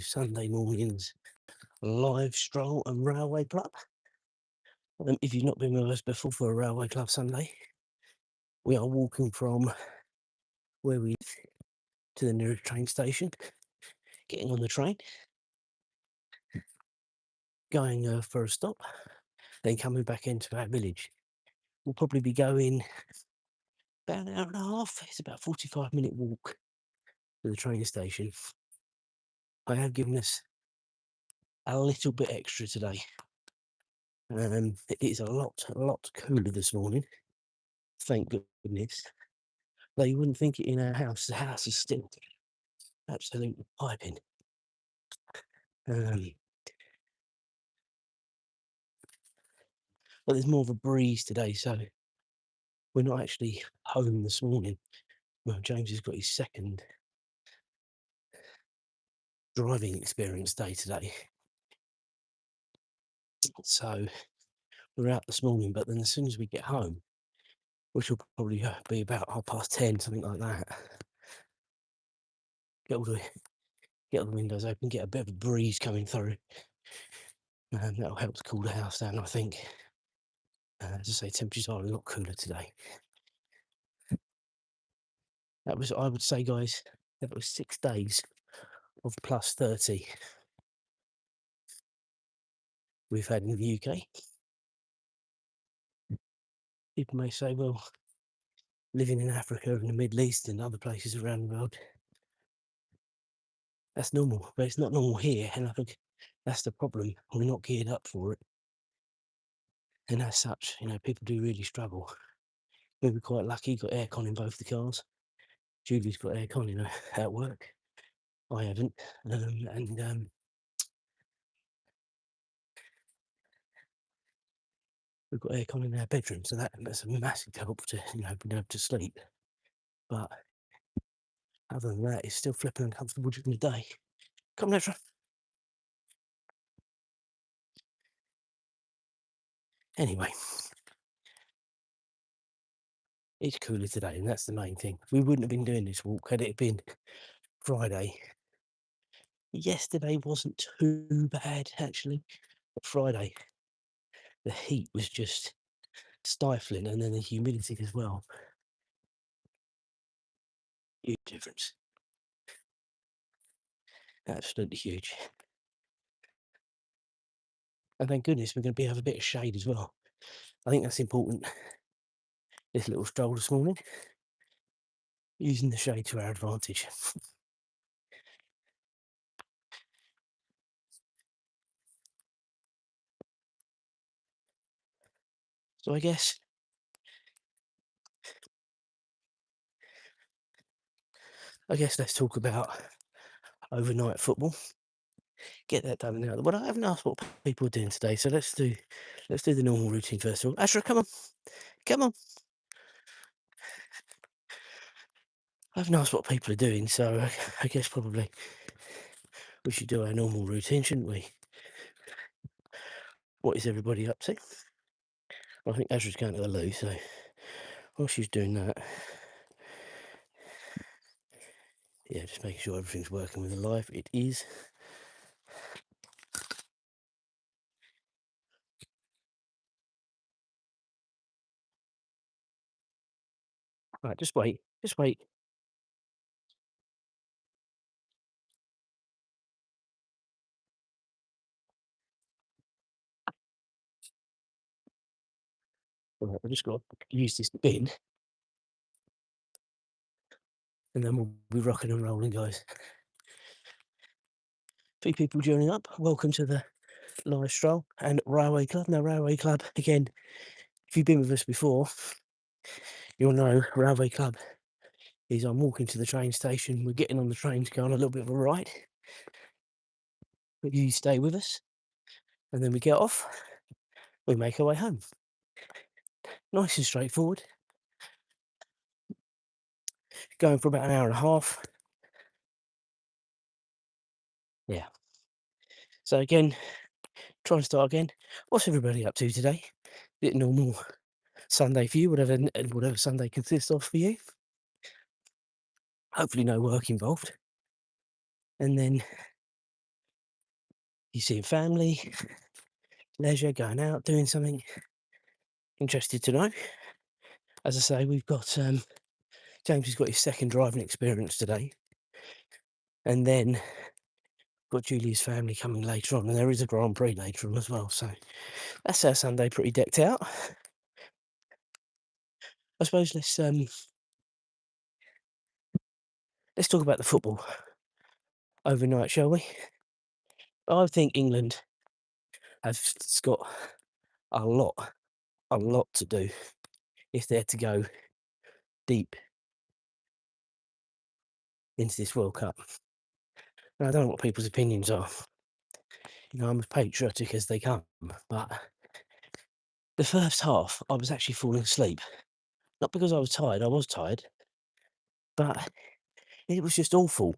Sunday morning's live stroll and railway club. If you've not been with us before for a railway club Sunday, we are walking from where we live to the nearest train station, getting on the train, going for a stop, then coming back into our village. We'll probably be going about an hour and a half. It's about a 45-minute walk to the train station. I have given us a little bit extra today. It is a lot cooler this morning. Thank goodness. Though you wouldn't think it in our house. The house is still absolutely piping. But there's more of a breeze today, so we're not actually home this morning. Well, James has got his second driving experience day today. So we're out this morning, but then as soon as we get home, which will probably be about 10:30, something like that, get all the windows open, get a bit of a breeze coming through. That'll help to cool the house down, I think. As I say, temperatures are a lot cooler today. That was, I would say, guys, that was 6 days of plus 30 we've had in the UK. People may say, well, living in Africa and the Middle East and other places around the world, that's normal, but it's not normal here, and I think that's the problem. We're not geared up for it, and as such, people do really struggle. We're quite lucky, got aircon in both the cars. Julie's got aircon at work. I haven't, and we've got aircon in our bedroom, so that's a massive help to being able to sleep. But other than that, it's still flipping uncomfortable during the day. Come on, Ezra. Anyway, it's cooler today, and that's the main thing. We wouldn't have been doing this walk had it been Friday. Yesterday wasn't too bad, actually, but Friday, the heat was just stifling, and then the humidity as well. Huge difference. Absolutely huge. And thank goodness we're going to have a bit of shade as well. I think that's important. This little stroll this morning, using the shade to our advantage. So I guess let's talk about overnight football. Get that done now. Well, I haven't asked what people are doing today, so let's do the normal routine first of all. Ashra, come on, come on. I haven't asked what people are doing, so I guess probably we should do our normal routine, shouldn't we? What is everybody up to? Well, I think Ashra's going to the loo, so while she's doing that, yeah, just making sure everything's working with the live. It is. Right, just wait. Just wait. Right, I've just got to use this bin, and then we'll be rocking and rolling, guys. Few people joining up. Welcome to the live stroll and railway club. Now, railway club, again, if you've been with us before, you'll know railway club is I'm walking to the train station, we're getting on the train to go on a little bit of a ride. But you stay with us, and then we get off, we make our way home. Nice and straightforward. Going for about an hour and a half. Yeah. So again, trying to start again. What's everybody up to today? Is it normal Sunday for you, whatever Sunday consists of for you? Hopefully no work involved. And then You seeing family, leisure, going out, doing something? Interested to know? As I say, we've got James has got his second driving experience today, and then got Julia's family coming later on, and there is a Grand Prix later on as well. So that's our Sunday pretty decked out. I suppose let's talk about the football overnight, shall we? I think England has got a lot to do if they're to go deep into this World Cup. Now, I don't know what people's opinions are. You know, I'm as patriotic as they come, but the first half, I was actually falling asleep. Not because I was tired, but it was just awful.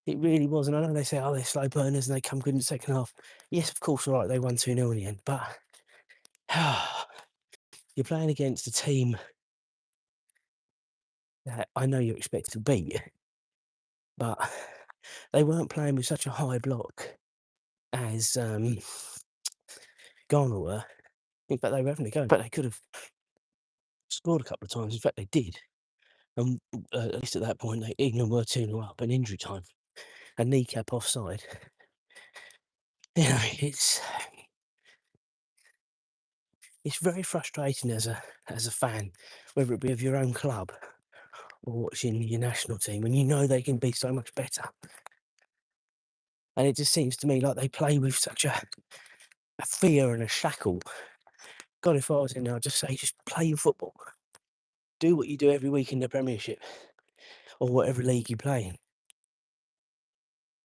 It really was. And I know they say, oh, they're slow burners and they come good in the second half. Yes, of course, all right, they won 2-0 in the end, but you're playing against a team that I know you're expected to beat, but they weren't playing with such a high block as Ghana were. In fact, they were having to go, but they could have scored a couple of times. In fact, they did. And at least at that point, England were 2-0 up in injury time. A kneecap offside. You know, it's very frustrating as a fan, whether it be of your own club or watching your national team, when you know they can be so much better. And it just seems to me like they play with such a fear and a shackle. God, if I was in there, I'd just say, just play your football. Do what you do every week in the Premiership or whatever league you play in.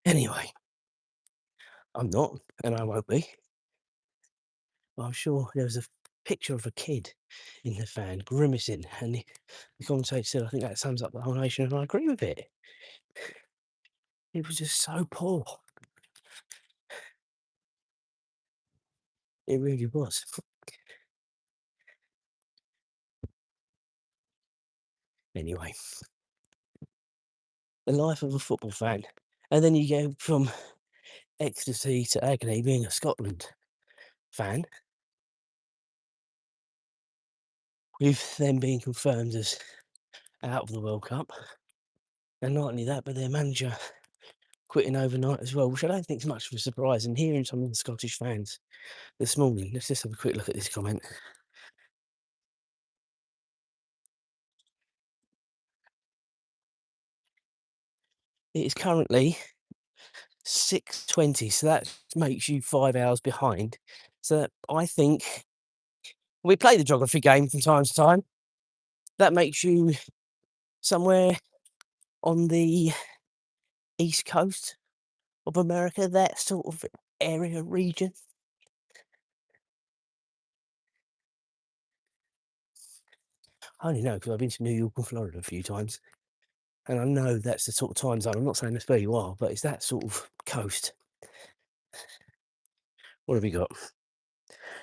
Anyway, I'm not, and I won't be. But I'm sure there was a picture of a kid in the fan grimacing, and the commentator said, I think that sums up the whole nation, and I agree with it. It was just so poor. It really was. Anyway, the life of a football fan. And then you go from ecstasy to agony being a Scotland fan, with them being confirmed as out of the World Cup. And not only that, but their manager quitting overnight as well, which I don't think is much of a surprise. And hearing some of the Scottish fans this morning, let's just have a quick look at this comment. It is currently 6:20, so that makes you 5 hours behind. So I think we play the geography game from time to time. That makes you somewhere on the east coast of America, that sort of area, region. I only know because I've been to New York and Florida a few times, and I know that's the sort of time zone. I'm not saying that's where you are, but it's that sort of coast. What have we got?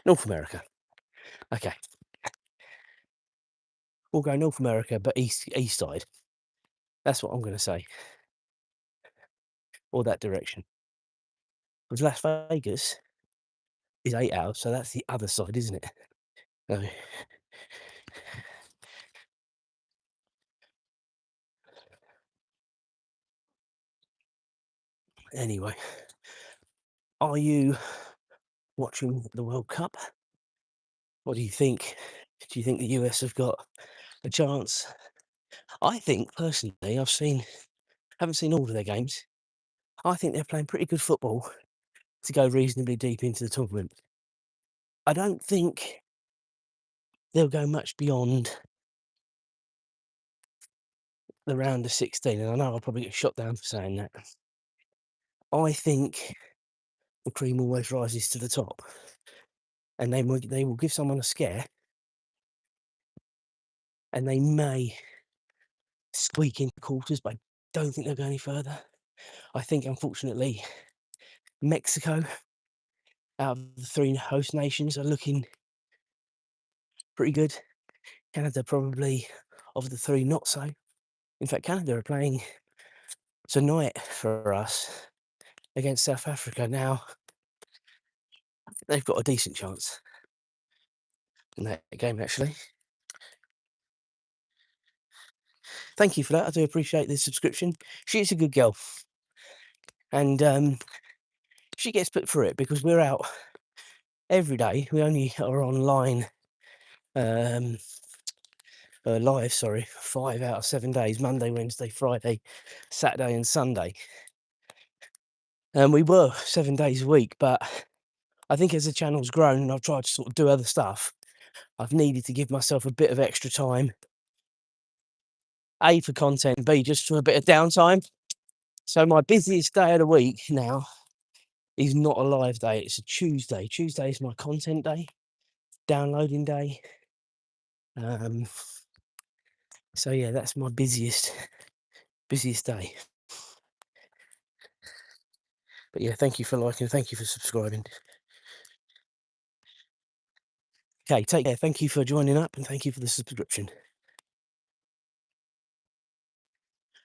North America. Okay. We'll go North America, but east side. That's what I'm going to say. Or that direction. Because Las Vegas is 8 hours, so that's the other side, isn't it? So, anyway, are you watching the World Cup? What do you think? Do you think the US have got a chance? I think personally, haven't seen all of their games. I think they're playing pretty good football to go reasonably deep into the tournament. I don't think they'll go much beyond the round of 16, and I know I'll probably get shot down for saying that. I think the cream always rises to the top, and they will give someone a scare, and they may squeak into quarters, but I don't think they'll go any further. I think, unfortunately, Mexico, out of the three host nations, are looking pretty good. Canada, probably, of the three, not so. In fact, Canada are playing tonight for us against South Africa. Now, they've got a decent chance in that game, actually. Thank you for that. I do appreciate the subscription. She's a good girl, and she gets put through it because we're out every day. We only are online, um, live, sorry, 5 out of 7 days: Monday, Wednesday, Friday, Saturday, and Sunday. And we were 7 days a week, but I think as the channel's grown and I've tried to sort of do other stuff, I've needed to give myself a bit of extra time. A, for content, B, just for a bit of downtime. So my busiest day of the week now is not a live day, it's a Tuesday. Tuesday is my content day, downloading day. So yeah, that's my busiest day. But yeah, thank you for liking, thank you for subscribing. Okay, take care. Thank you for joining up and thank you for the subscription.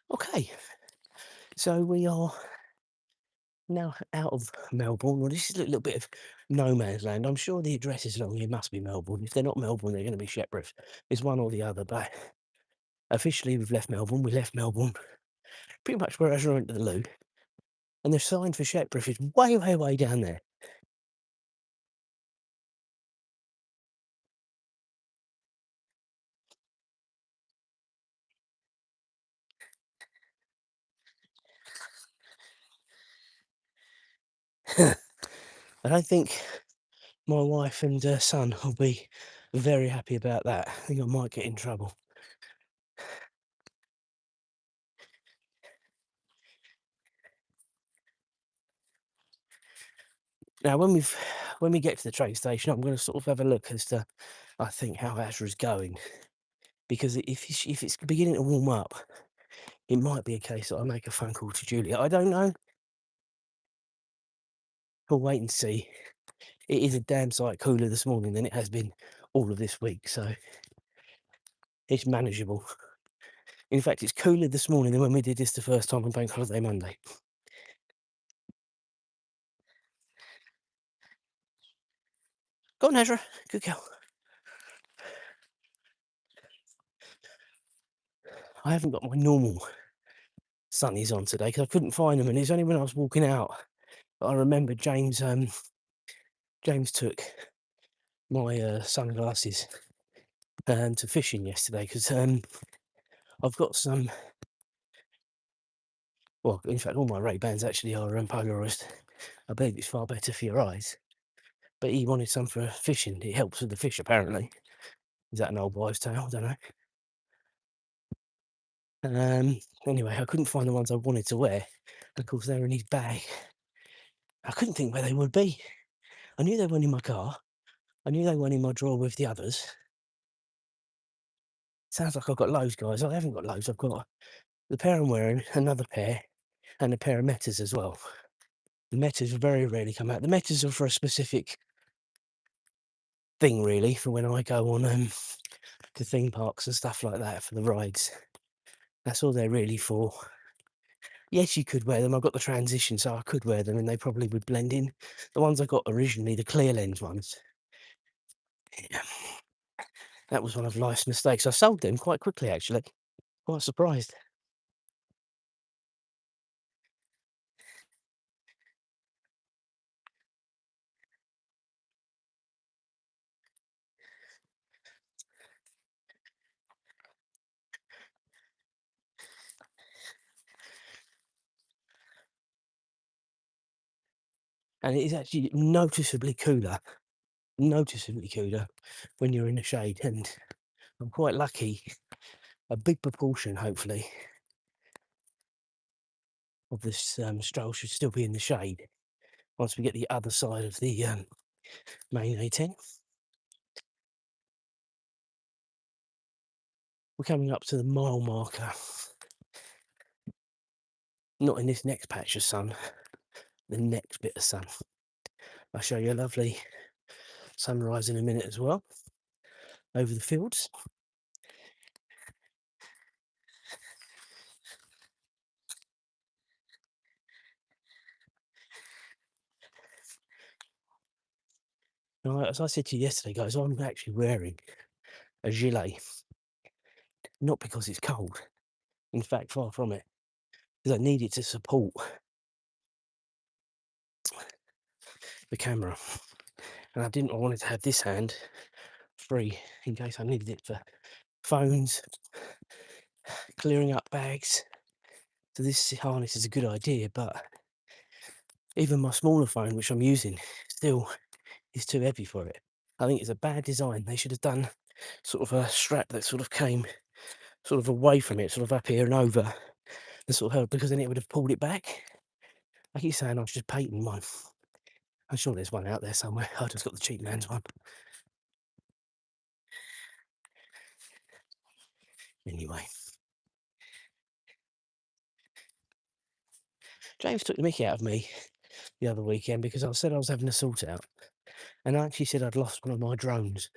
Okay, so we are now out of Melbourne. Well, this is a little bit of no man's land. I'm sure the addresses along here must be Melbourne. If they're not Melbourne, they're going to be Shepparton. It's one or the other, but officially we've left Melbourne. We left Melbourne pretty much whereas we went to the loo. And the sign for Shepparton is way, way, way down there. I don't think my wife and son will be very happy about that. I think I might get in trouble. Now, when we get to the train station, I'm going to sort of have a look as to, I think, how Azra's going, because if it's beginning to warm up, it might be a case that I make a phone call to Julia. I don't know. We'll wait and see. It is a damn sight cooler this morning than it has been all of this week, so it's manageable. In fact, it's cooler this morning than when we did this the first time on Bank Holiday Monday. Go on, Ezra. Good girl. I haven't got my normal sunnies on today because I couldn't find them, and it's only when I was walking out that I remembered James took my sunglasses to fishing yesterday because I've got some. Well, in fact, all my Ray-Bans actually are polarised. I believe it's far better for your eyes. But he wanted some for fishing. It helps with the fish, apparently. Is that an old wives' tale? I don't know. Anyway, I couldn't find the ones I wanted to wear. And of course, they're in his bag. I couldn't think where they would be. I knew they weren't in my car. I knew they weren't in my drawer with the others. Sounds like I've got loads, guys. I haven't got loads. I've got the pair I'm wearing, another pair, and a pair of Metas as well. The Metas very rarely come out. The Metas are for a specific thing, really, for when I go on to theme parks and stuff like that for the rides. That's all they're really for. Yes, you could wear them. I've got the transition, so I could wear them and they probably would blend in. The ones I got originally, the clear lens ones, that was one of life's mistakes. I sold them quite quickly, actually. Quite surprised. And it is actually noticeably cooler when you're in the shade. And I'm quite lucky. A big proportion, hopefully, of this stroll should still be in the shade once we get the other side of the main A10. We're coming up to the mile marker. Not in this next patch of sun, the next bit of sun. I'll show you a lovely sunrise in a minute as well over the fields. Now, as I said to you yesterday, guys, I'm actually wearing a gilet, not because it's cold. In fact, far from it, because I need it to support the camera. And I wanted to have this hand free in case I needed it for phones, clearing up bags. So this harness is a good idea, but even my smaller phone, which I'm using, still is too heavy for it. I think it's a bad design. They should have done sort of a strap that sort of came sort of away from it, sort of up here and over, and sort of held, because then it would have pulled it back. I keep saying I should patent one. I'm sure there's one out there somewhere. I just got the cheap man's one. Anyway, James took the mickey out of me the other weekend because I said I was having a sort out, and I actually said I'd lost one of my drones.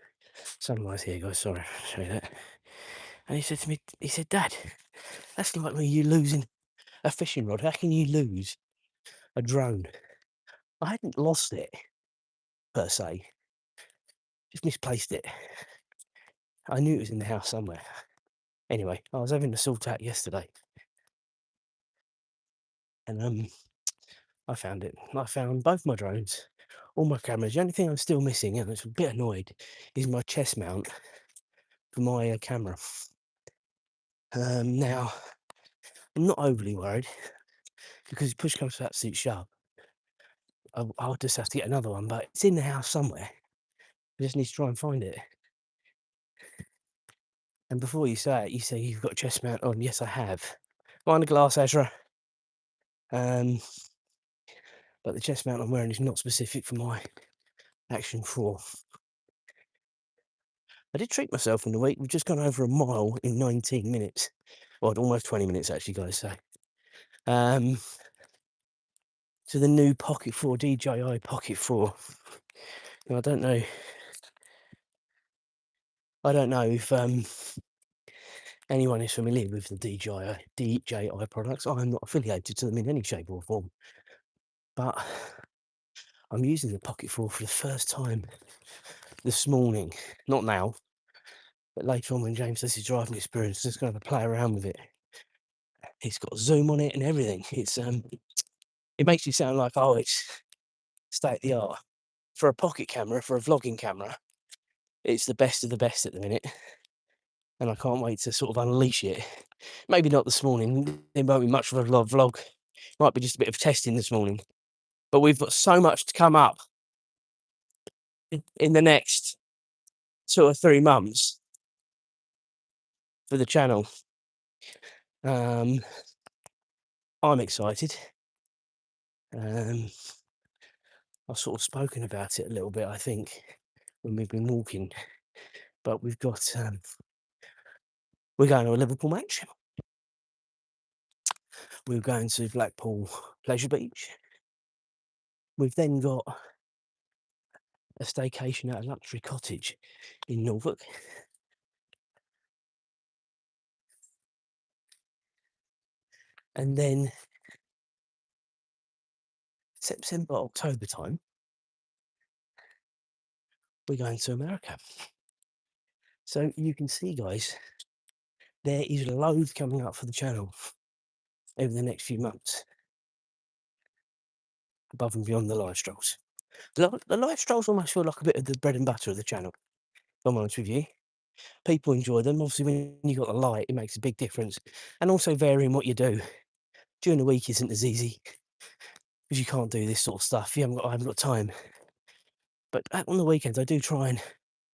Sunrise here, guys. Sorry, I'll show you that. And he said to me, he said, "Dad, that's like me you losing a fishing rod. How can you lose a drone?" I hadn't lost it per se, just misplaced it. I knew it was in the house somewhere. Anyway, I was having a sort out yesterday, and I found it. I found both my drones, all my cameras. The only thing I'm still missing, and it's a bit annoyed, is my chest mount for my camera. Now, I'm not overly worried because if push comes to absolute shove, I'll just have to get another one, but it's in the house somewhere. I just need to try and find it. And before you say it, you say you've got a chest mount on. Yes, I have. Behind the glass, Ezra. Um, but the chest mount I'm wearing is not specific for my Action 4. I did treat myself in the week. We've just gone over a mile in 19 minutes. Well, almost 20 minutes, actually, guys. So, to the new Pocket 4, DJI Pocket 4. Now, I don't know if anyone is familiar with the DJI products. I'm not affiliated to them in any shape or form. But I'm using the Pocket 4 for the first time this morning. Not now, but later on when James does his driving experience, just going to play around with it. It's got zoom on it and everything. It makes you sound like, oh, it's state of the art. For a pocket camera, for a vlogging camera, it's the best of the best at the minute. And I can't wait to sort of unleash it. Maybe not this morning. It won't be much of a vlog. Might be just a bit of testing this morning. But we've got so much to come up in the next 2 or 3 months for the channel. I'm excited. I've sort of spoken about it a little bit, I think, when we've been walking. But we've got we're going to a Liverpool match. We're going to Blackpool Pleasure Beach. We've then got a staycation at a luxury cottage in Norfolk. And then September, October time, we're going to America. So you can see, guys, there is loads coming up for the channel over the next few months, above and beyond the live strolls. The live strolls almost feel like a bit of the bread and butter of the channel, if I'm honest with you. People enjoy them. Obviously, when you've got the light, it makes a big difference. And also varying what you do. During the week isn't as easy because you can't do this sort of stuff. I haven't got time. But on the weekends, I do try and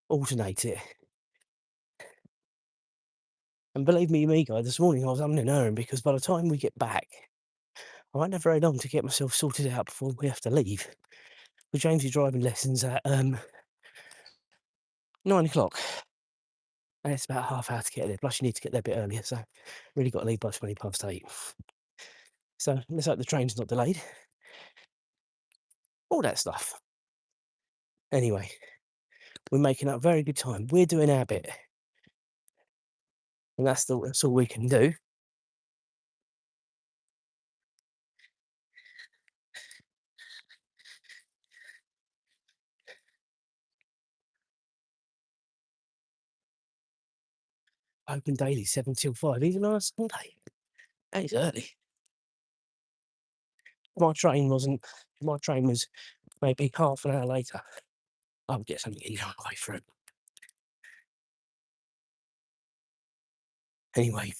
alternate it. And believe me, guys, this morning I was umming and ahhing because by the time we get back, I won't have very long to get myself sorted out before we have to leave. With James's driving lessons at 9 o'clock. And it's about half hour to get there. Plus, you need to get there a bit earlier. So, really got to leave by 8:20. So, let's hope the train's not delayed. All that stuff. Anyway, we're making up very good time. We're doing our bit. And that's all we can do. open daily 7 till 5, even on a Sunday. That is early. My train wasn't. My train was maybe half an hour later. I would get something easy on the way through. Anyway, I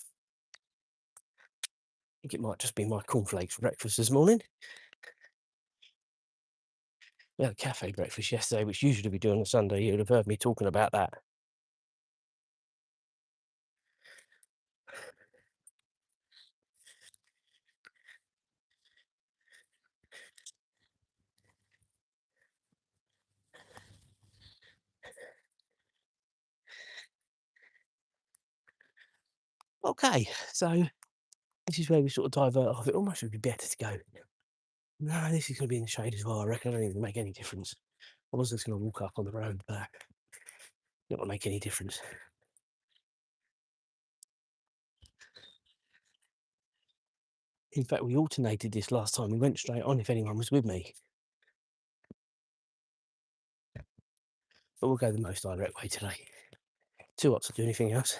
think it might just be my cornflakes for breakfast this morning. We had a cafe breakfast yesterday, which usually we do on a Sunday. You'd have heard me talking about that. Okay, so this is where we sort of divert off. It almost would be better to go. No, this is going to be in the shade as well. I reckon I don't even make any difference. I was just going to walk up on the road back. Not going to make any difference. In fact, we alternated this last time. We went straight on if anyone was with me. But we'll go the most direct way today. Too hot to do anything else.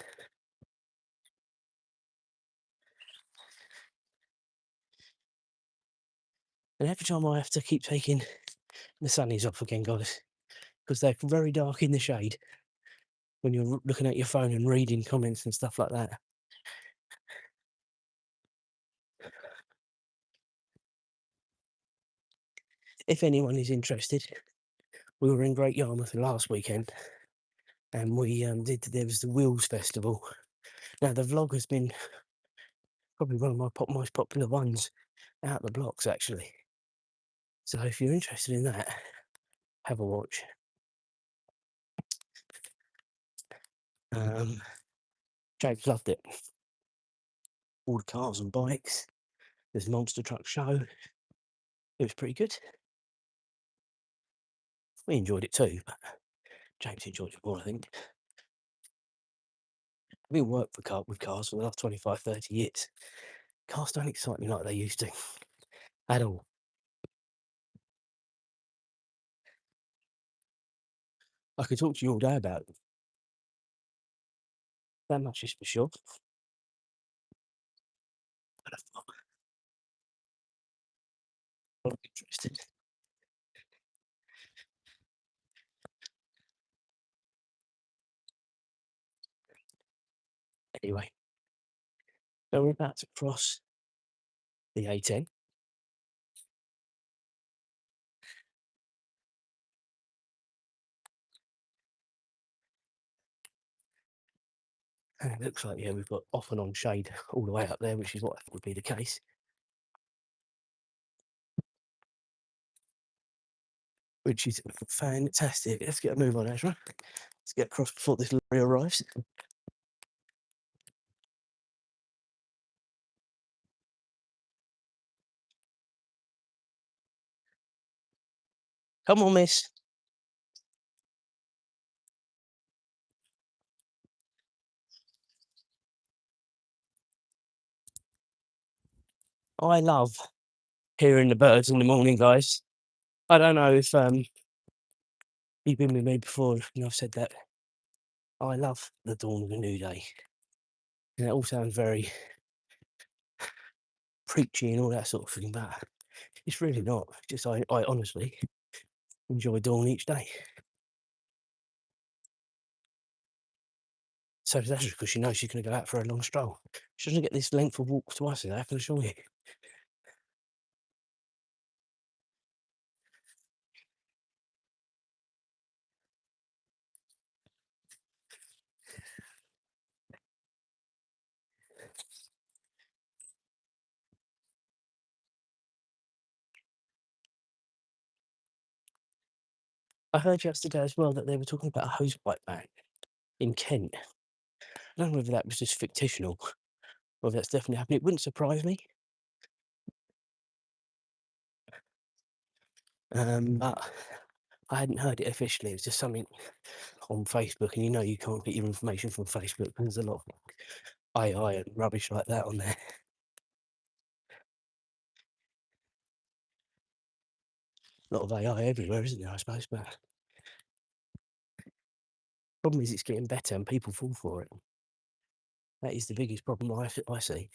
And every time I have to keep taking the sunnies off again, guys, because they're very dark in the shade when you're looking at your phone and reading comments and stuff like that. If anyone is interested, we were in Great Yarmouth last weekend, and we there was the Wheels Festival. Now the vlog has been probably one of my most popular ones out the blocks, actually. So if you're interested in that, have a watch. James loved it. All the cars and bikes. There's a monster truck show. It was pretty good. We enjoyed it too, but James enjoyed it more, I think. I've been worked with cars for the last 25, 30 years. Cars don't excite me like they used to. At all. I could talk to you all day about them. That much is for sure. But I'm not interested. Anyway, so we're about to cross the A10. And it looks like, yeah, we've got off and on shade all the way up there, which is what I thought would be the case. Which is fantastic. Let's get a move on, Ezra. Let's get across before this lorry arrives. Come on, miss. I love hearing the birds in the morning, guys. I don't know if you've been with me before and I've said that. I love the dawn of a new day. And it all sounds very preachy and all that sort of thing, but it's really not. Just I honestly enjoy dawn each day. So does Ashley, because she knows she's going to go out for a long stroll. She doesn't get this length of walk twice a day, I can assure you. I heard yesterday as well that they were talking about a hosepipe ban in Kent. I don't know whether that was just fictional or whether that's definitely happening. It wouldn't surprise me. But I hadn't heard it officially. It was just something on Facebook, and you know you can't get your information from Facebook. There's a lot of AI and rubbish like that on there. A lot of AI everywhere, isn't there? I suppose, but problem is it's getting better and people fall for it. That is the biggest problem I see,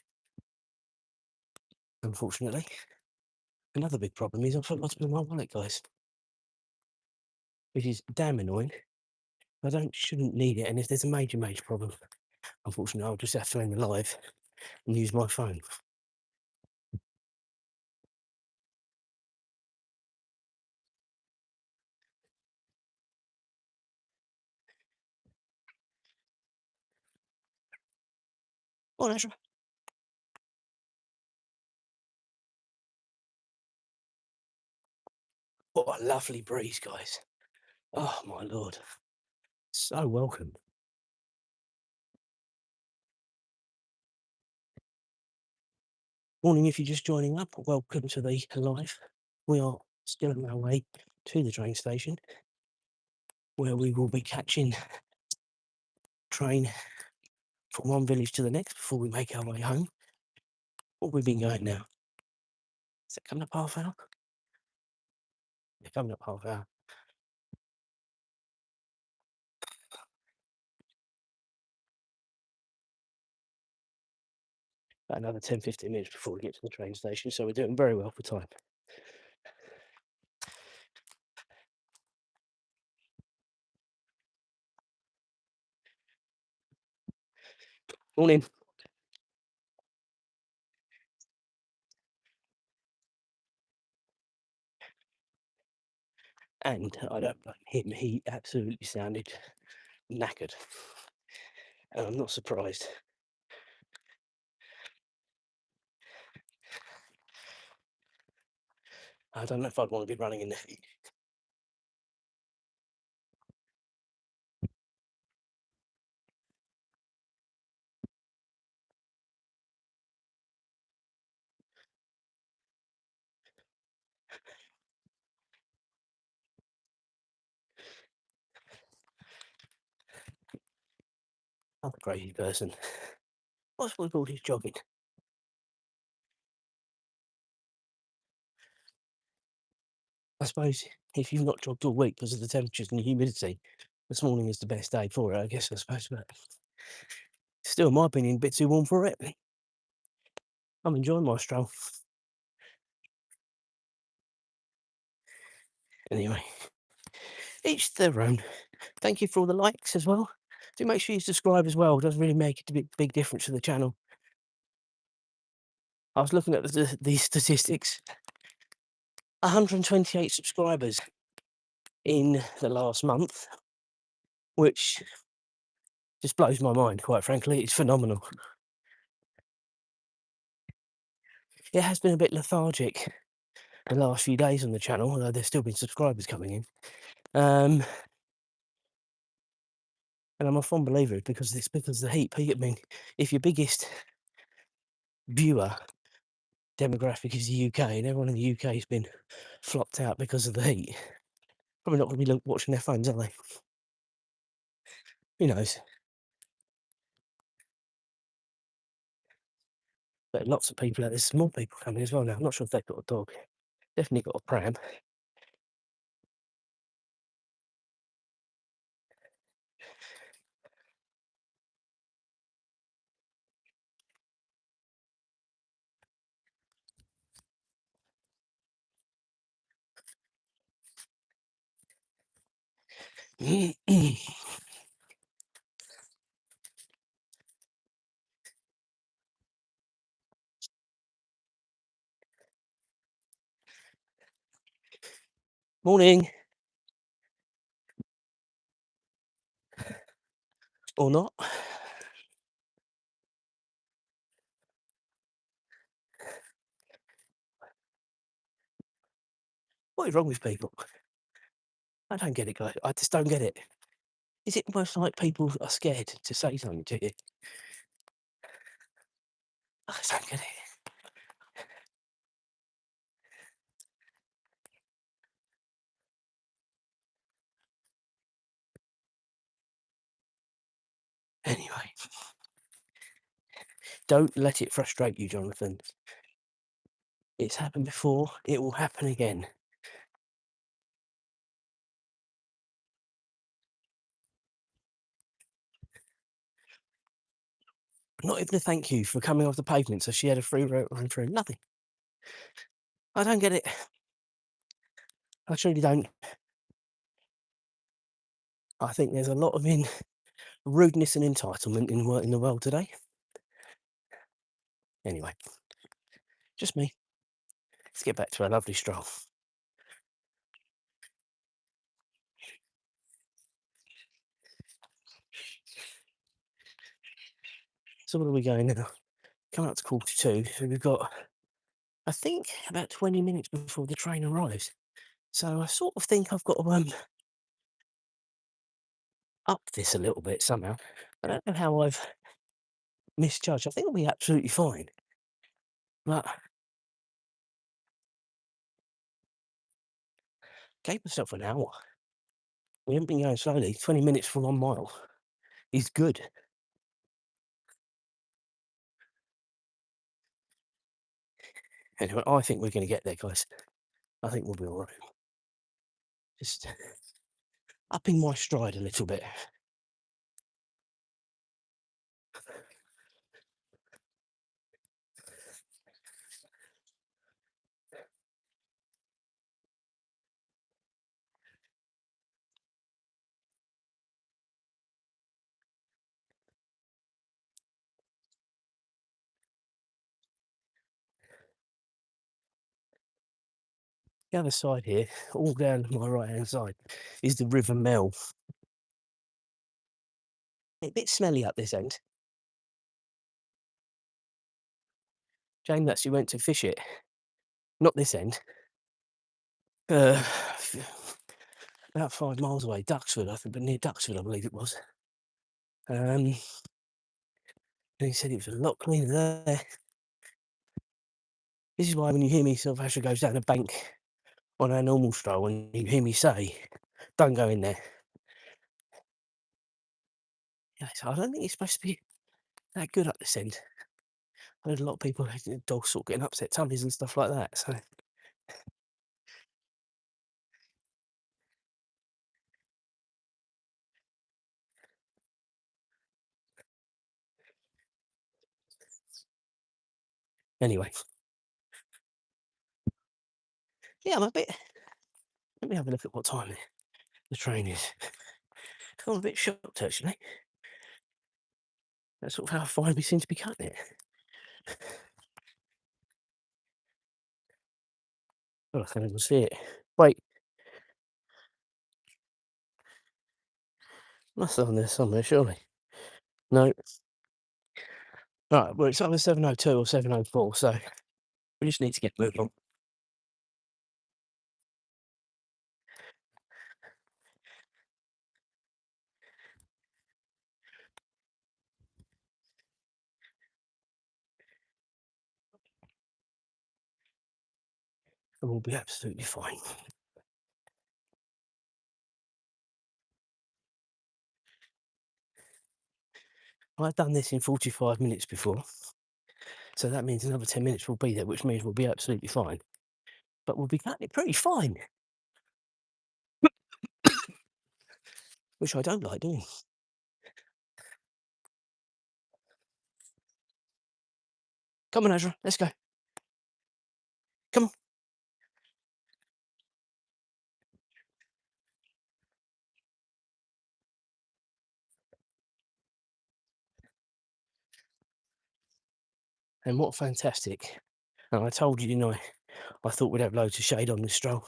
unfortunately. Another big problem is I forgot to bring my wallet, guys, which is damn annoying. Shouldn't need it, and if there's a major problem, unfortunately, I'll just have to end the live and use my phone. Oh, that's right. What a lovely breeze, guys. Oh, my lord. So welcome. Morning, if you're just joining up, welcome to the live. We are still on our way to the train station, where we will be catching train from one village to the next before we make our way home. What we've been going now? Is it coming up half hour? Yeah, coming up half hour. About another 10-15 minutes before we get to the train station, so we're doing very well for time. Morning. And I don't blame him, he absolutely sounded knackered. And I'm not surprised. I don't know if I'd want to be running in the heat. I'm a crazy person. What's with all this jogging? I suppose if you've not jogged all week because of the temperatures and the humidity, this morning is the best day for it, I guess, I suppose. But still, in my opinion, a bit too warm for it. I'm enjoying my stroll. Anyway, each their own. Thank you for all the likes as well. Do make sure you subscribe as well. It does really make a big difference to the channel. I was looking at the statistics. 128 subscribers in the last month, which just blows my mind, quite frankly. It's phenomenal. It has been a bit lethargic the last few days on the channel, although there's still been subscribers coming in. And I'm a fond believer because it's because of the heat. I mean, if your biggest viewer demographic is the UK and everyone in the UK has been flopped out because of the heat, probably not going to be watching their phones, are they? Who knows? But lots of people, there's more people coming as well now. I'm not sure if they've got a dog. Definitely got a pram. Morning. Or not. What is wrong with people? I don't get it, guys. I just don't get it. Is it almost like people are scared to say something to you? I just don't get it. Anyway, don't let it frustrate you, Jonathan. It's happened before. It will happen again. Not even a thank you for coming off the pavement so she had a free run through. Nothing. I don't get it. I truly don't. I think there's a lot of rudeness and entitlement in the world today. Anyway, just me. Let's get back to our lovely stroll. So where are we going now? Coming up to 42. So we've got, I think, about 20 minutes before the train arrives. So I sort of think I've got to up this a little bit somehow. I don't know how I've misjudged. I think I'll be absolutely fine. But gave myself an hour. We haven't been going slowly. 20 minutes for 1 mile is good. Anyway, I think we're going to get there, guys. I think we'll be all right. Just upping my stride a little bit. The other side here, all down my right-hand side, is the River Mel. A bit smelly up this end. James actually went to fish it. Not this end. Uh, about 5 miles away, Duxford, I think, but near Duxford, I believe it was. And he said it was a lot cleaner there. This is why when you hear me sort of Asher goes down a bank on our normal stroll and you hear me say, don't go in there. Yeah, so I don't think it's supposed to be that good up this end. I heard a lot of people, dogs sort of getting upset tummies and stuff like that. So anyway, yeah, I'm a bit. Let me have a look at what time the train is. I'm a bit shocked actually. That's sort of how fine we seem to be cutting it. Oh, I can't even see it. Wait, must have on there somewhere, surely. No. Right, well, it's either 7:02 or 7:04, so we just need to get moving on. And we'll be absolutely fine. I've done this in 45 minutes before, so that means another 10 minutes we'll be there, which means we'll be absolutely fine. But we'll be cutting it pretty fine, which I don't like doing. Come on, Ezra, let's go. Come on. And what fantastic. And I told you, didn't I thought we'd have loads of shade on this stroll.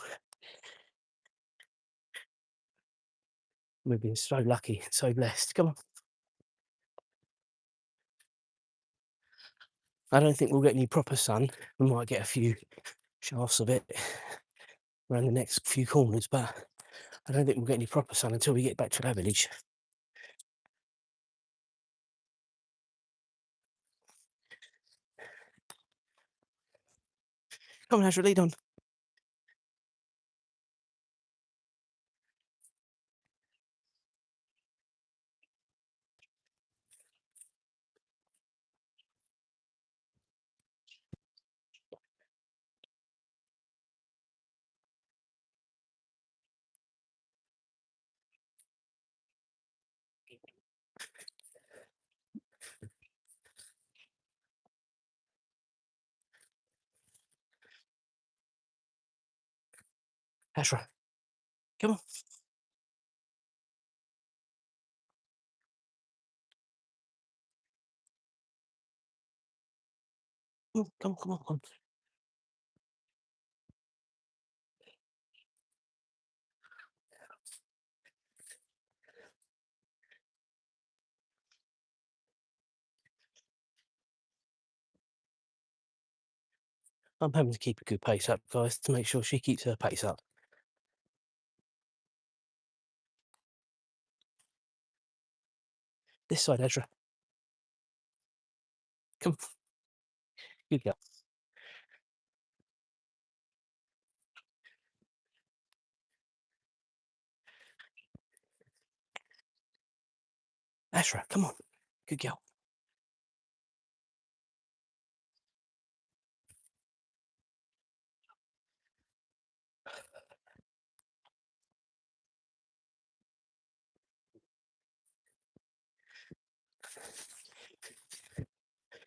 We've been so lucky, so blessed. Come on. I don't think we'll get any proper sun. We might get a few shafts of it around the next few corners, but I don't think we'll get any proper sun until we get back to our village. Come on, Ezra, lead on. Ashra, come on. Come on. I'm having to keep a good pace up, guys, to make sure she keeps her pace up. This side, Ashra. Come. Good girl. Ashra, come on. Good girl.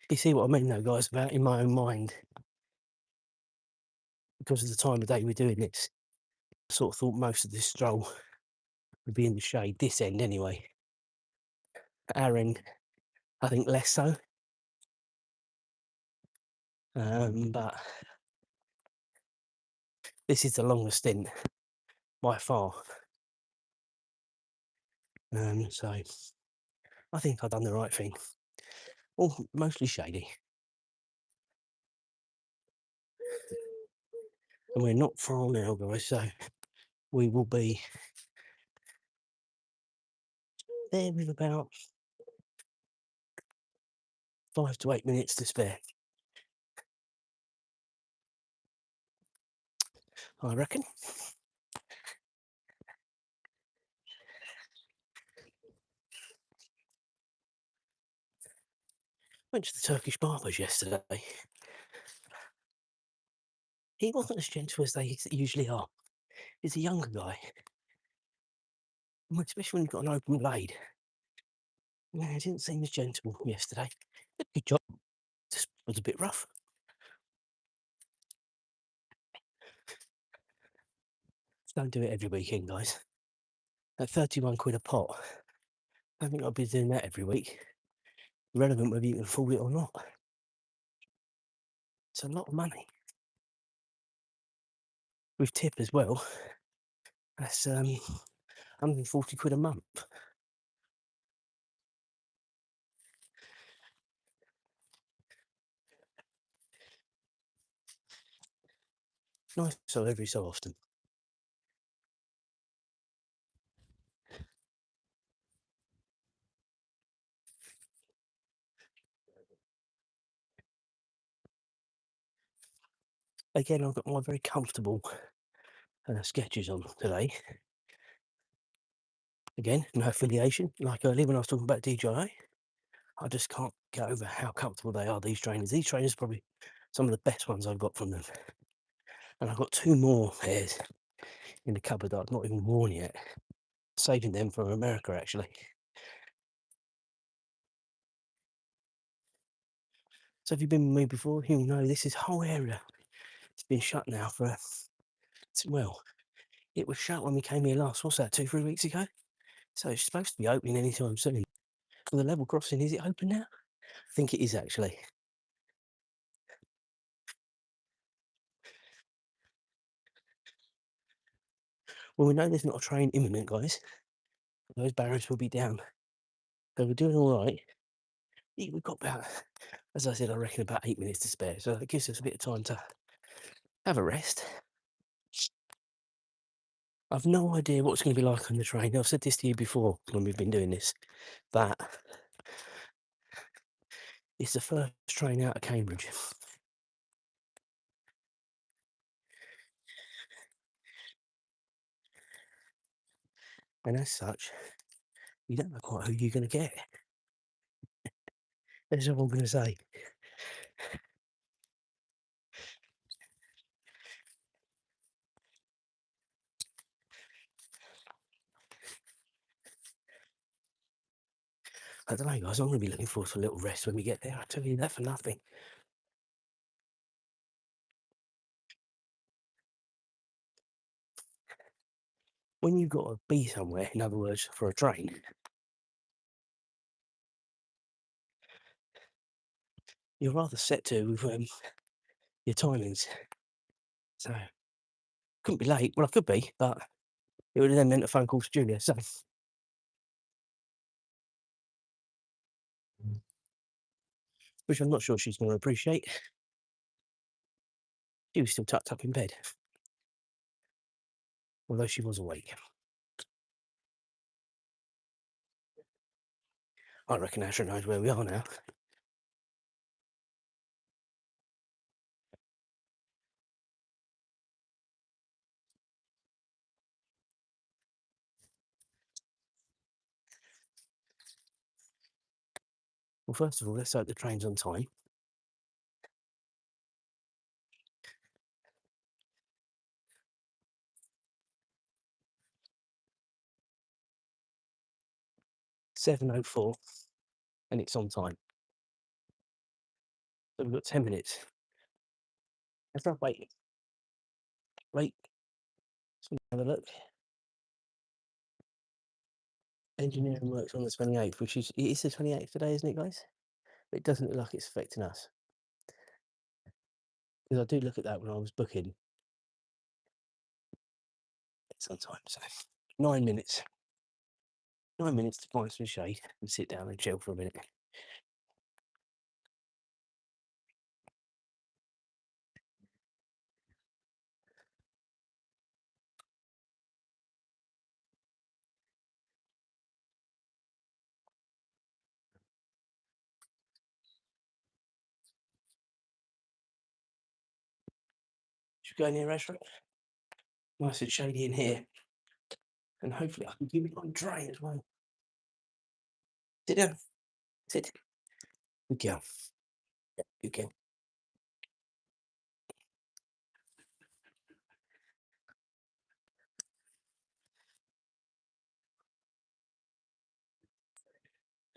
You see what I mean, though, guys, about in my own mind, because of the time of day we're doing this. I sort of thought most of this stroll would be in the shade, this end anyway. Our end, I think less so. But this is the longest stint by far. So I think I've done the right thing. All mostly shady. And we're not far now, guys, so we will be there with about 5 to 8 minutes to spare, I reckon. Went to the Turkish barbers yesterday. He wasn't as gentle as they usually are. He's a younger guy, especially when you've got an open blade. No, he didn't seem as gentle yesterday. Good job. Just was a bit rough. Don't do it every weekend, guys. At 31 quid a pot, I don't think I'll be doing that every week. Relevant whether you can afford it or not. It's a lot of money. With tip as well, that's 140 quid a month. Nice, so every so often. Again, I've got my very comfortable sketches on today. Again, no affiliation. Like earlier when I was talking about DJI, I just can't get over how comfortable they are, these trainers. These trainers are probably some of the best ones I've got from them. And I've got 2 more pairs in the cupboard that I've not even worn yet. Saving them from America, actually. So if you've been with me before, you'll know this whole area. It's been shut now for, well, it was shut when we came here last, what's that, 2, 3 weeks ago? So it's supposed to be opening anytime soon. For the level crossing, is it open now? I think it is, actually. Well, we know there's not a train imminent, guys. Those barriers will be down. So we're doing all right. We've got about, as I said, I reckon about 8 minutes to spare. So that gives us a bit of time to have a rest. I've no idea what it's going to be like on the train. I've said this to you before when we've been doing this, that it's the first train out of Cambridge. And as such, you don't know quite who you're going to get. That's all I'm going to say. I don't know, guys. I'm going to be looking forward to a little rest when we get there. I tell you that for nothing. when you've got to be somewhere, in other words, for a train, you're rather set to with your timings. So couldn't be late. Well, I could be, but it would have then meant a phone call to Julia. So, which I'm not sure she's going to appreciate. She was still tucked up in bed, although she was awake. I reckon Asher knows where we are now. Well, first of all, let's hope the train's on time. "7:04, and it's on time. So we've got 10 minutes. Let's not wait. Wait. Let's have a look. Engineering works on the 28th, which is, it is the 28th today, isn't it, guys? But it doesn't look like it's affecting us. Because I do look at that when I was booking. It's on time, so 9 minutes. 9 minutes to find some shade and sit down and chill for a minute. Should we go near a restaurant? Nice and shady in here. And hopefully I can keep it on dry as well. Sit down. Sit. Good girl. Good girl.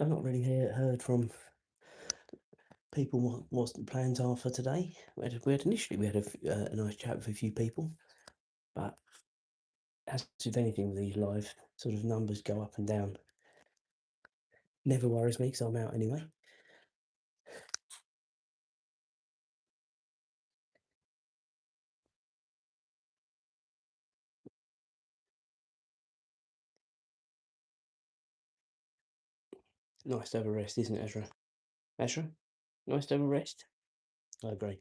I've not really heard from people what the plans are for today. Initially we had a nice chat with a few people, but as with anything with these live sort of numbers go up and down. Never worries me because I'm out anyway. Nice to have a rest, isn't it, Ezra? Ezra? Nice to have a rest? I agree.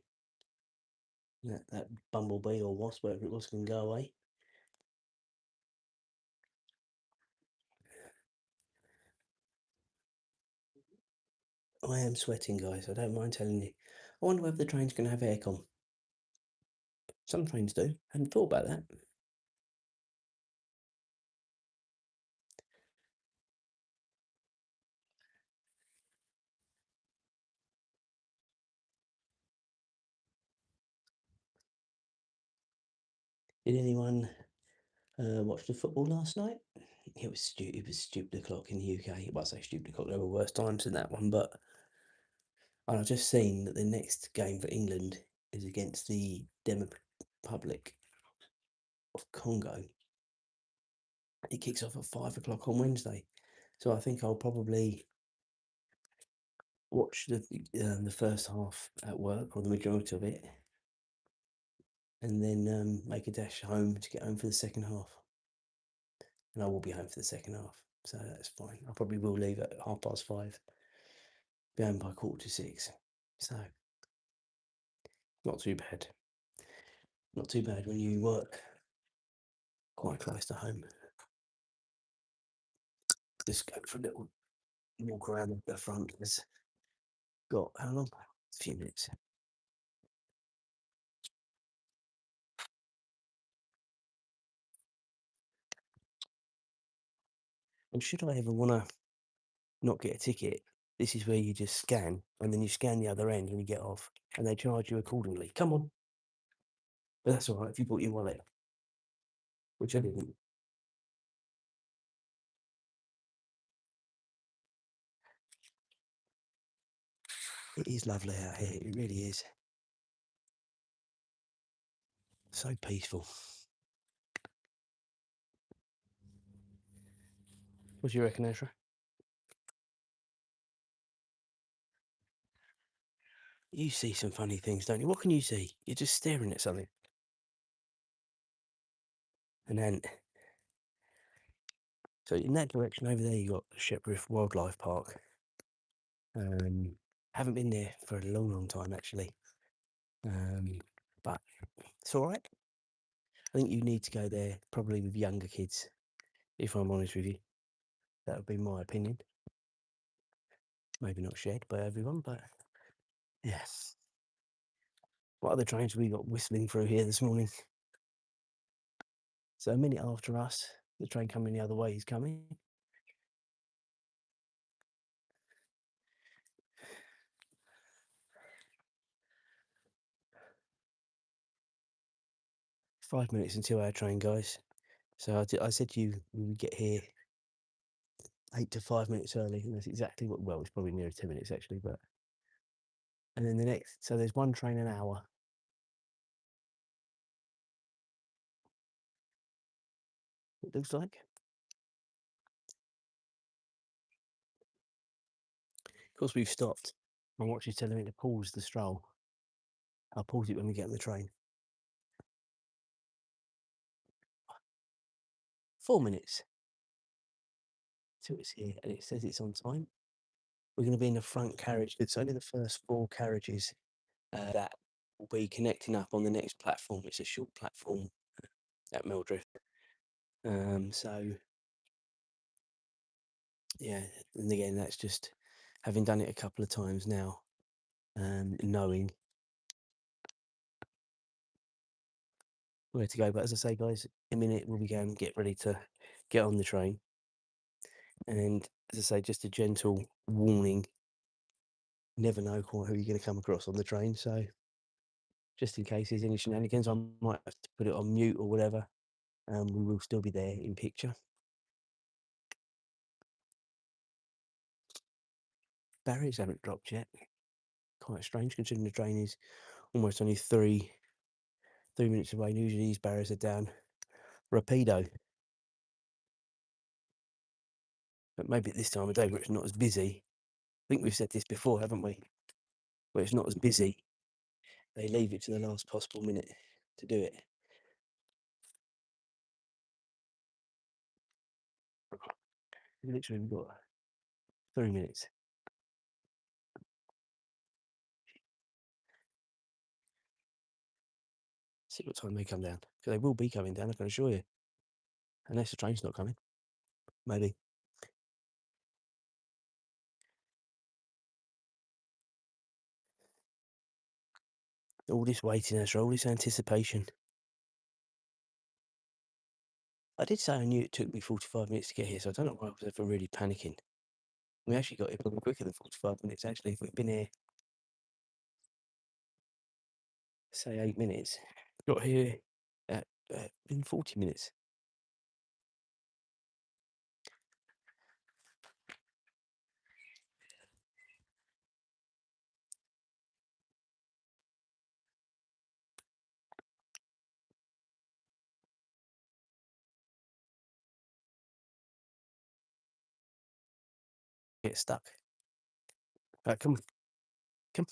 That bumblebee or wasp, whatever it was, can go away. I am sweating, guys. I don't mind telling you. I wonder whether the train's going to have aircon. Some trains do. I hadn't thought about that. Did anyone watch the football last night? It was stupid o'clock in the UK. Well, I say stupid o'clock. There were worse times than that one, but I've just seen that the next game for England is against the Republic of Congo. It kicks off at 5 o'clock on Wednesday, so I think I'll probably watch the first half at work, or the majority of it, and then make a dash home to get home for the second half. And I will be home for the second half, so that's fine. I probably will leave at 5:30, be home by 5:45. So not too bad. Not too bad when you work quite close to home. Just go for a little walk around the front. It's got how long? A few minutes. And should I ever want to not get a ticket, this is where you just scan, and then you scan the other end when you get off, and they charge you accordingly. Come on. But that's all right if you bought your wallet, which I didn't. It is lovely out here. It really is. So peaceful. What do you reckon, Ezra? You see some funny things, don't you? What can you see? You're just staring at something. An ant. So in that direction over there, you got Shepworth Wildlife Park. Haven't been there for a long, long time actually. But it's all right. I think you need to go there probably with younger kids, if I'm honest with you. That would be my opinion. Maybe not shared by everyone, but yeah. What other trains have we got whistling through here this morning? So a minute after us, the train coming the other way is coming. Five minutes until our train, guys. So I said to you we would get here 8 to 5 minutes early, and that's exactly what. Well, it's probably nearer 10 minutes actually, but. And then the next, so there's one train an hour. It looks like. Of course, we've stopped. My watch is telling me to pause the stroll. I'll pause it when we get on the train. 4 minutes till it's here, and it says it's on time. We're going to be in the front carriage. It's only the first 4 carriages that will be connecting up on the next platform. It's a short platform at Mildred. So yeah, and again, that's just having done it a couple of times now, knowing where to go. But as I say, guys, in a minute we'll be going, get ready to get on the train. And as I say, just a gentle warning. Never know quite who you're going to come across on the train. So just in case there's any shenanigans, I might have to put it on mute or whatever. We will still be there in picture. Barriers haven't dropped yet. Quite strange considering the train is almost only 3 minutes away. Usually these barriers are down rapido. But maybe at this time of day where it's not as busy. I think we've said this before, haven't we? Where it's not as busy, they leave it to the last possible minute to do it. Literally, we've got 3 minutes. See what time they come down. Because they will be coming down, I can assure you. Unless the train's not coming. Maybe. All this waiting, Ezra, all this anticipation. I did say I knew it took me 45 minutes to get here, so I don't know why I was ever really panicking. We actually got here probably quicker than 45 minutes, actually. If we'd been here, say, 8 minutes, got here at in 40 minutes. Get stuck. Right, come on. Come.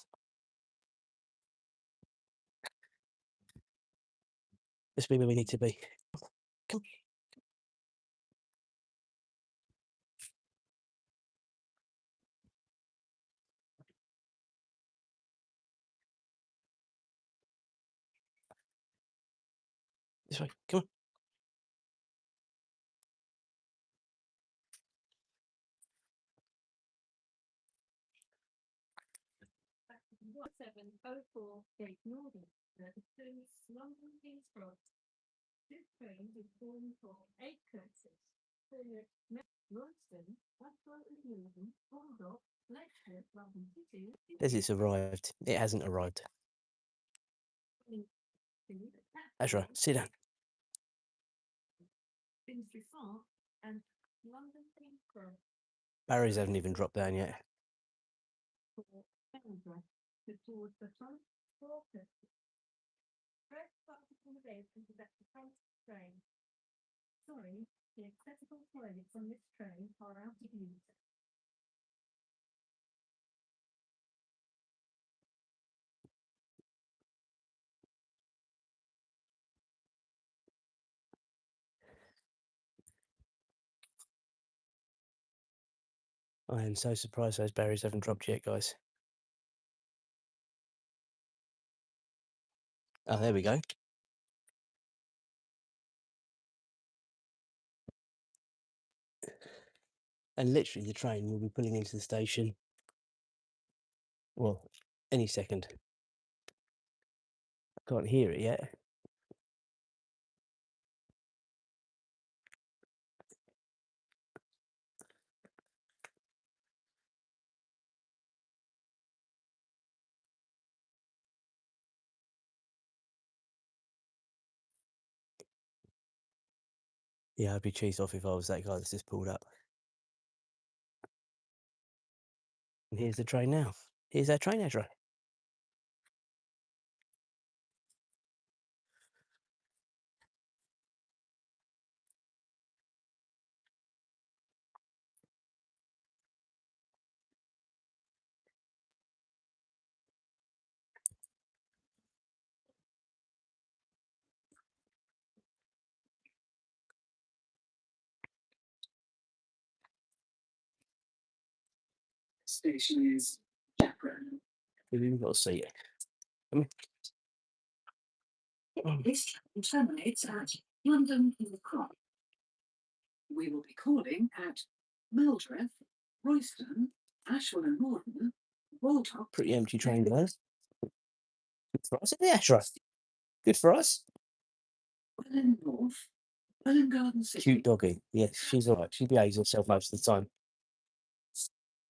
Let's be where we need to be. Come. This way. Come on. As it's arrived. It hasn't arrived. Ezra, sit down. Barriers haven't even dropped down yet. I am so surprised those barriers haven't dropped yet, guys. Oh, there we go. And literally the train will be pulling into the station, well, any second. I can't hear it yet. Yeah, I'd be cheesed off if I was that guy that's just pulled up. And here's the train now. Here's that train, Ezra. Station is Chaperone. We've even got a seat. Come on. This train terminates at London in the Cross. We will be calling at Mildreth, Royston, Ashwell and Morden, Baldock. Pretty empty train, guys. Good for us, isn't it, Ezra? Good for us. Welling North, Welling Garden City. Cute doggy. Yes, she's all right. She behaves herself most of the time.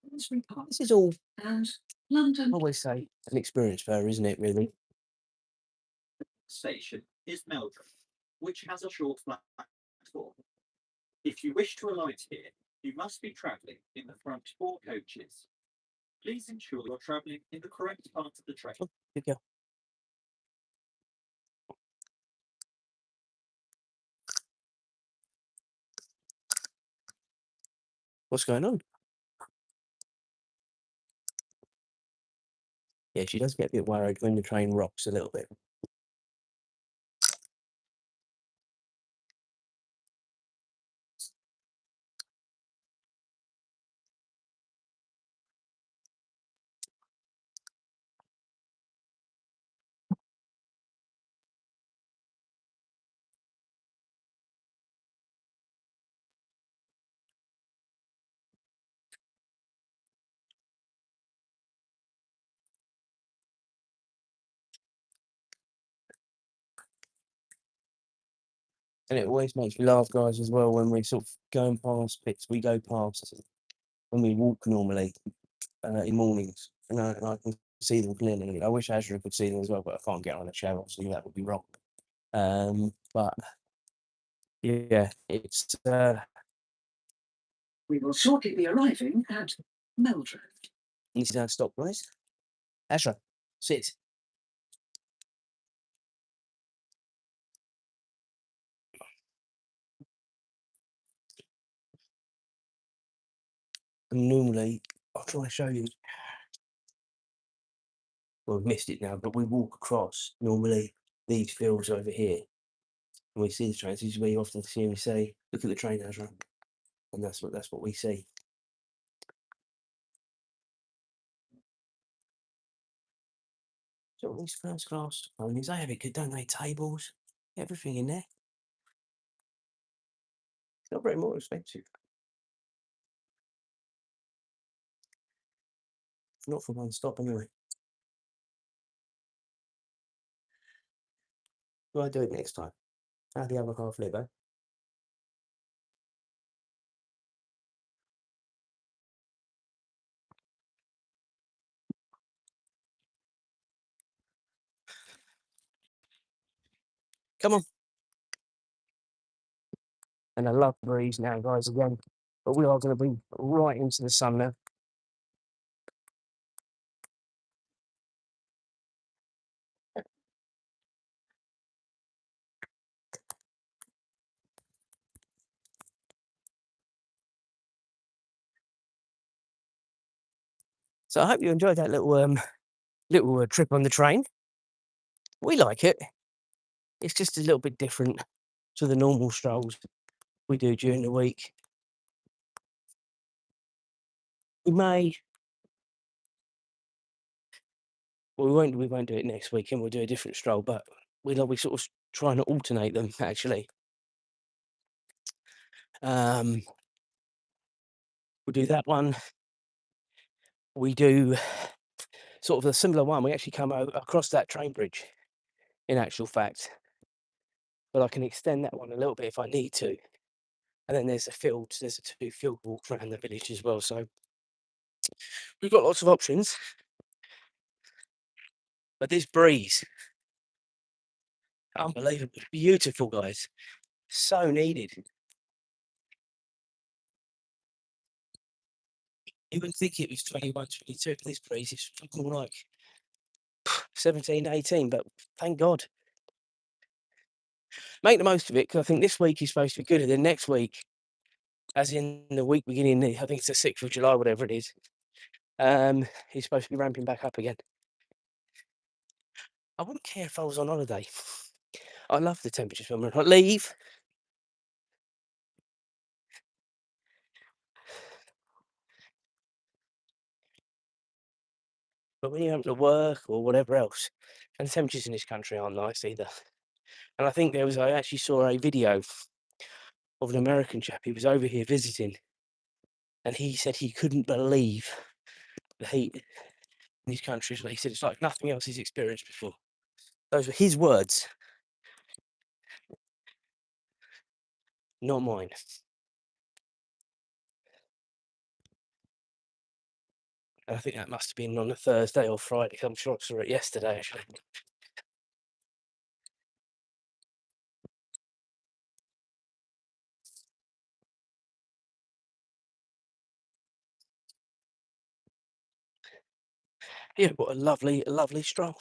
Finsbury Park This is all, and London. I always say, an experience for her, isn't it, really? Station is Mildred, which has a short platform. If you wish to alight here, you must be travelling in the front 4 coaches. Please ensure you're travelling in the correct part of the train. Oh, good girl. What's going on? Yeah, she does get a bit worried when the train rocks a little bit. And it always makes me laugh, guys, as well, when we're sort of going past bits we go past when we walk normally in mornings. And I can see them clearly. I wish Azra could see them as well, but I can't get on a chair, obviously, that would be wrong. But yeah, it's We will shortly be arriving at Mildred. this is our stop, guys. Azra, sit. And normally, I'll try and show you. Well, we've missed it now, but we walk across normally these fields over here, and we see the trains. This is where you often see me say, "Look at the train, Azra," and that's what we see. So all these first class ponies, they have it good, don't they? Tables, everything in there. It's not very more expensive. Not for one stop, anyway. Do I do it next time? How the other half live, eh? Come on. And I love the breeze now, guys, again. But we are going to be right into the sun now. So I hope you enjoyed that little trip on the train. We like it. It's just a little bit different to the normal strolls we do during the week. We may, well, we won't do it next week, and we'll do a different stroll. But we sort of trying to alternate them actually. Um, we'll do that one. We do sort of a similar one. We actually come across that train bridge, in actual fact, but I can extend that one a little bit if I need to. And then there's a 2 field walk around the village as well. So we've got lots of options. But this breeze, unbelievable, beautiful, guys. So needed. You wouldn't think it was 21, 22, but this breeze is more like 17, 18, but thank God. Make the most of it, because I think this week is supposed to be good, and then next week, as in the week beginning, I think it's the 6th of July, whatever it is, he's supposed to be ramping back up again. I wouldn't care if I was on holiday. I love the temperatures when we're on leave. But when you're having to work or whatever else, and the temperatures in this country aren't nice either. And I think I actually saw a video of an American chap. He was over here visiting, and he said he couldn't believe the heat in these countries. He said it's like nothing else he's experienced before. Those were his words, not mine. And I think that must have been on a Thursday or Friday, 'cause I'm sure I saw it yesterday, actually. Yeah, what a lovely stroll.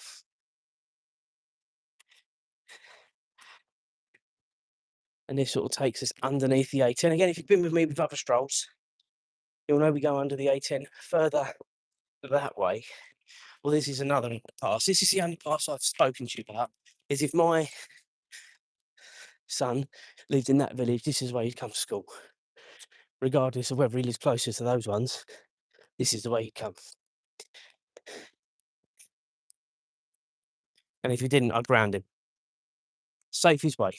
And this sort of takes us underneath the A10. Again, if you've been with me with other strolls, you'll know we go under the A10 further that way. Well, this is another underpass. This is the underpass I've spoken to you about. Is if my son lived in that village, this is where he'd come to school. Regardless of whether he lives closer to those ones, this is the way he'd come. And if he didn't, I'd ground him. Safest way.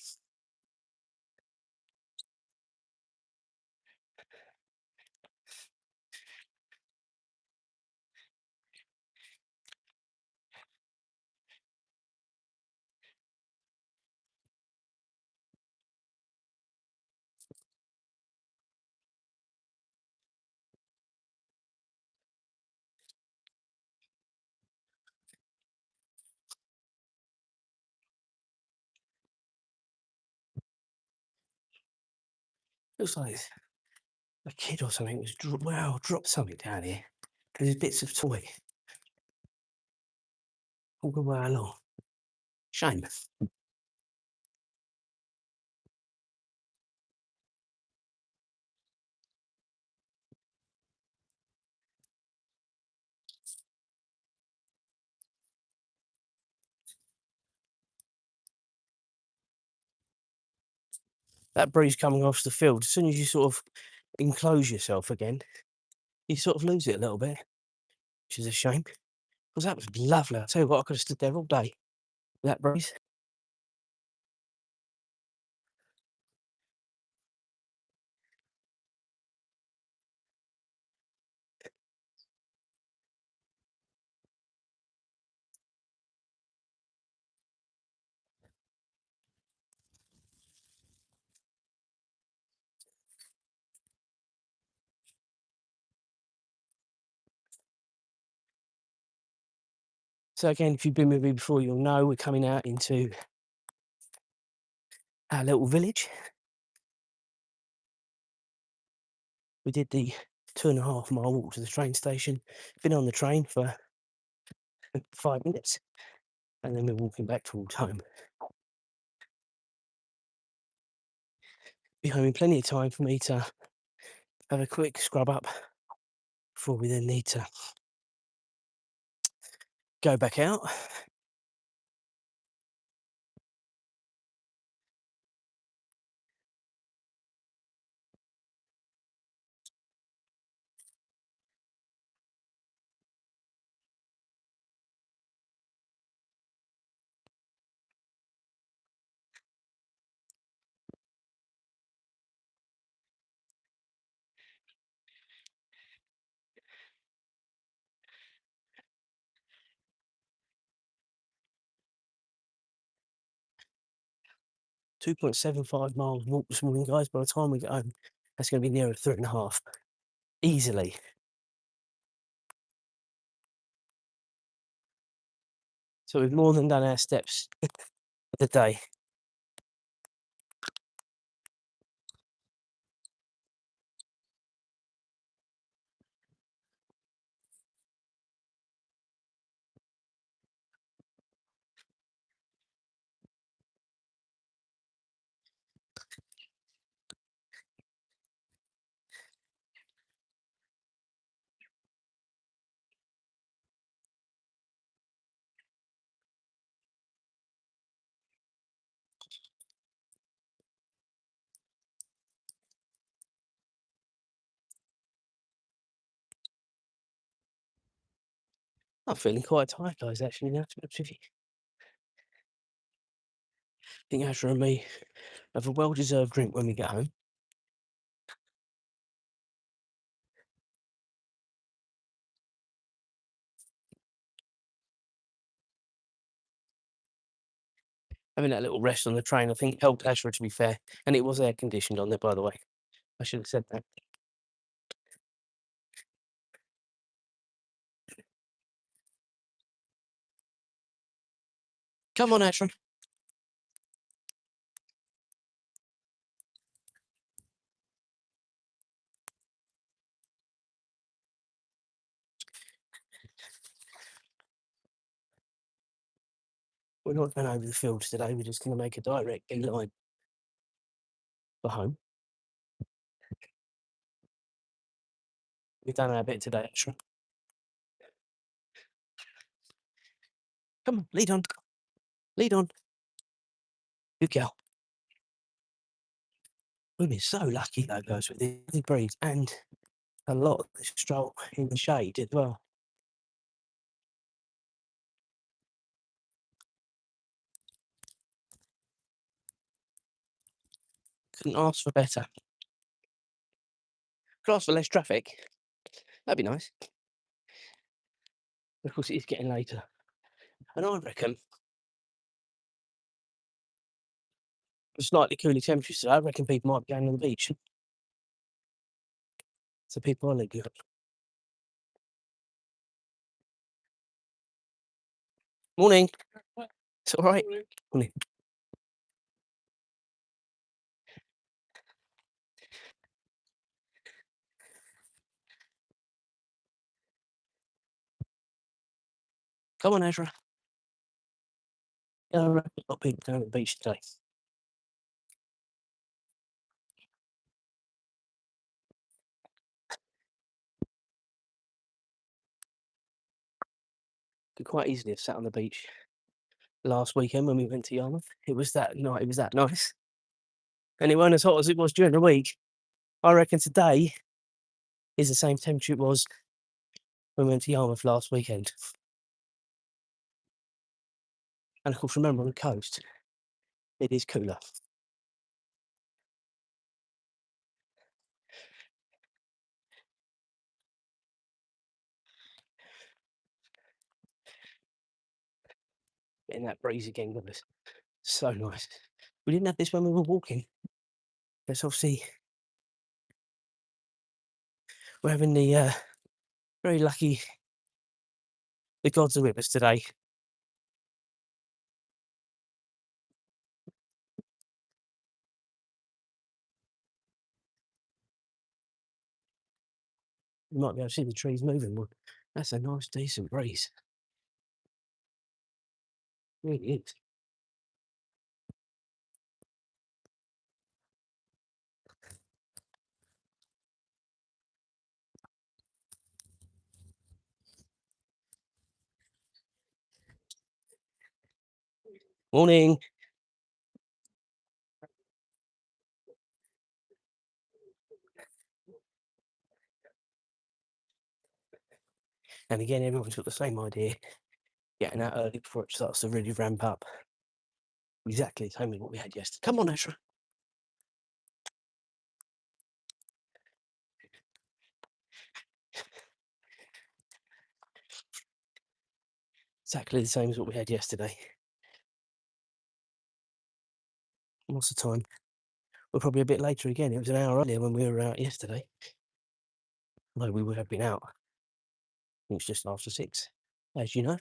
Looks like a kid or something was dropped something down here. There's bits of toy all the way along. Shame. That breeze coming off the field, as soon as you sort of enclose yourself again, you sort of lose it a little bit, which is a shame. Because that was lovely. I tell you what, I could have stood there all day with that breeze. So again, if you've been with me before, you'll know we're coming out into our little village. We did the 2.5 mile walk to the train station. Been on the train for 5 minutes, and then we're walking back towards home. Be home in plenty of time for me to have a quick scrub up before we then need to go back out. 2.75 miles walk this morning, guys. By the time we get home, that's going to be nearer 3.5. Easily. So we've more than done our steps of the day. I'm feeling quite tired, guys, actually, now, to be honest with you. I think Asher and me have a well-deserved drink when we get home. Having that little rest on the train, I think, helped Asher, to be fair. And it was air-conditioned on there, by the way. I should have said that. Come on, Asher. We're not going over the fields today. We're just going to make a direct line for home. We've done our bit today, Asher. Come on, lead on. Lead on. Good girl. We've been so lucky, though, guys, with the breeze and a lot of the stroll in the shade as well. Couldn't ask for better. Could ask for less traffic. That'd be nice. Of course, it is getting later. And I reckon with slightly cooler temperatures today, I reckon people might be going on the beach. So people are leaving. Morning. It's all right. Morning. Come on, Ezra. Yeah, I reckon a lot of people going to the beach today. Could quite easily have sat on the beach last weekend when we went to Yarmouth. It was that night. It was that nice. And it wasn't as hot as it was during the week. I reckon today is the same temperature it was when we went to Yarmouth last weekend. And of course, remember, on the coast, it is cooler. Getting that breeze again, was so nice. We didn't have this when we were walking. That's obviously we're having the very lucky. The gods are with us today. You might be able to see the trees moving. Well, that's a nice, decent breeze. It really is. Morning. And again, everyone's got the same idea, getting out early before it starts to really ramp up. Exactly the same as what we had yesterday. Come on, Ashra. Exactly the same as what we had yesterday. What's the time? We're probably a bit later again. It was an hour earlier when we were out yesterday. Although we would have been out. It's just after 6, as you know.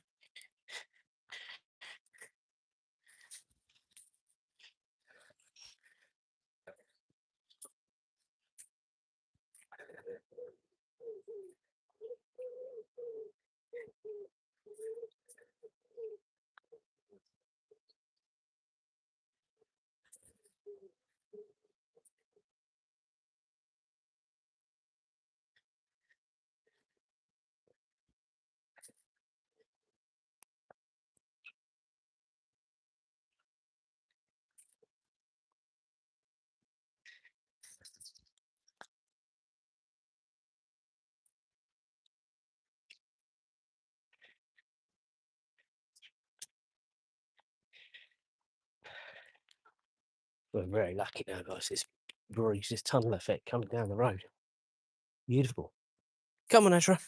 We're very lucky now, guys. This breeze, this tunnel effect coming down the road. Beautiful. Come on, Ashra.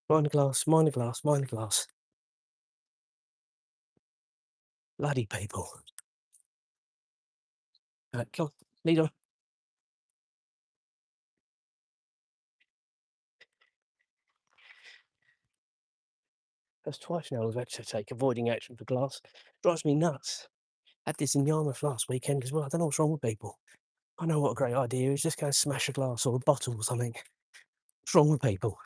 Mind the glass, mind the glass, mind the glass. Bloody people. Come on, lead on. That's twice now we've had to take avoiding action for glass. Drives me nuts. Had this in Yarmouth last weekend as well. I don't know what's wrong with people. I know what a great idea is. Just go and smash a glass or a bottle or something. What's wrong with people?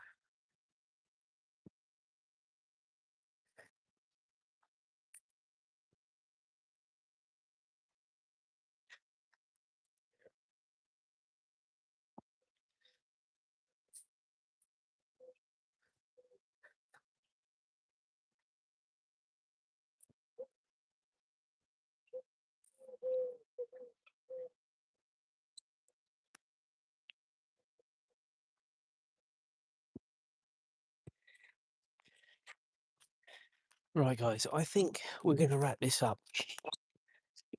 Right, guys, I think we're going to wrap this up.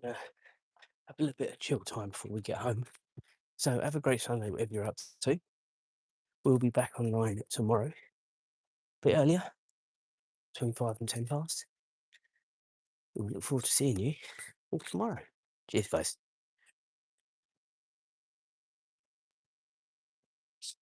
Have a little bit of chill time before we get home. So have a great Sunday, whatever you're up to. We'll be back online tomorrow, a bit earlier, between 5 and 10 past. We look forward to seeing you all tomorrow. Cheers, guys.